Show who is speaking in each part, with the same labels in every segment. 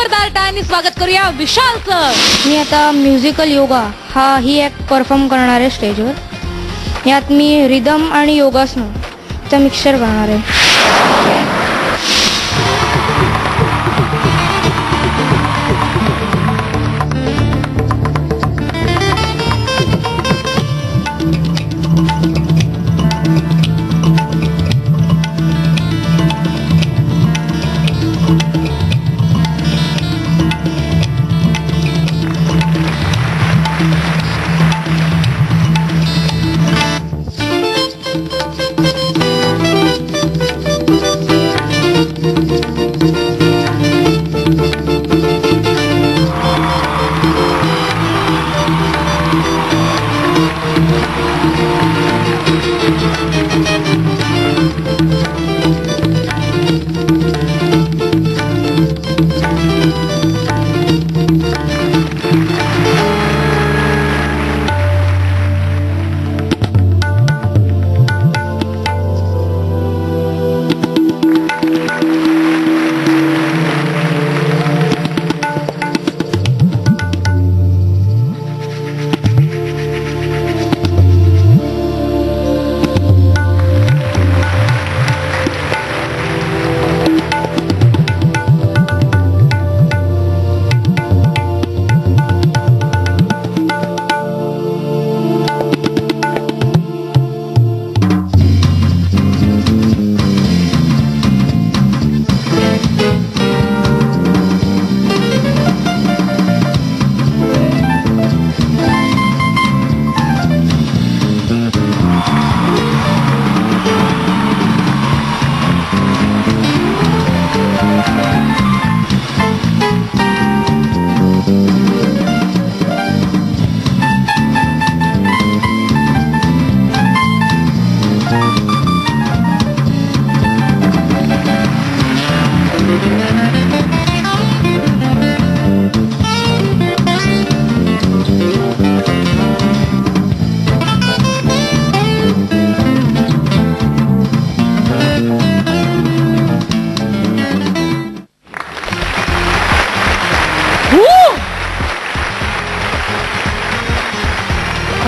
Speaker 1: जोरदार टाळ्यांनी स्वागत करूया विशालचं.
Speaker 2: मी आता म्युझिकल योगा हा ही एक परफॉर्म करणार आहे स्टेजवर. यात मी रिदम आणि योगासनं मिक्सचर करणार आहे.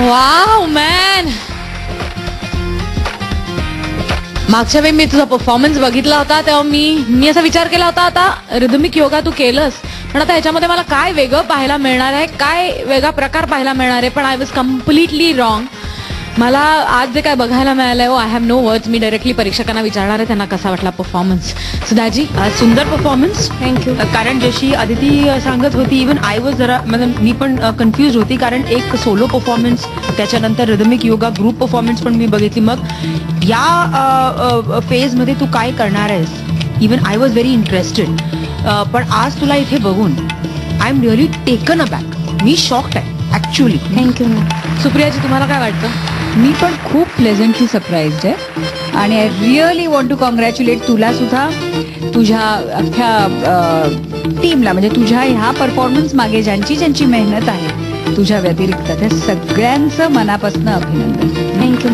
Speaker 1: Wow man. मागच्या वेळी मी तुझा परफॉर्मन्स बघितला होता तेव्हा मी असा विचार केला होता आता रिदमिक योगा तू केलंस पण आता ह्याच्यामध्ये मला काय वेगळं पाहायला मिळणार आहे, काय वेगळा प्रकार पाहायला मिळणार आहे. पण आय वॉज कम्प्लिटली रॉंग. मला आज जे काय बघायला मिळालंय आय हॅव नो वर्ड्स. मी डायरेक्टली परीक्षकांना विचारणार आहे त्यांना कसा वाटला परफॉर्मन्स. सुधाजी
Speaker 3: सुंदर परफॉर्मन्स.
Speaker 2: थँक्यू.
Speaker 3: कारण जशी अदिती सांगत होती इवन आय वॉज जरा मतलब मी पण कन्फ्यूज होती कारण एक सोलो परफॉर्मन्स त्याच्यानंतर रिदमिक योगा ग्रुप परफॉर्मन्स पण मी बघितली. मग या फेजमध्ये तू काय करणार आहेस even I was very interested. पण आज तुला इथे बघून I am really taken a back. Me shocked आहे ऍक्च्युअली.
Speaker 2: थँक्यू.
Speaker 1: सुप्रियाजी तुम्हाला काय वाटतं?
Speaker 4: मी पण खूप प्लेझंटली सरप्राईज्ड आहे आणि I really want to congratulate तुला सुद्धा, तुझ्या अख्ख्या टीमला, म्हणजे तुझ्या ह्या परफॉर्मन्स मागे ज्यांची मेहनत आहे तुझ्या व्यतिरिक्त त्या सगळ्यांचं मनापासून अभिनंदन.
Speaker 2: थँक्यू.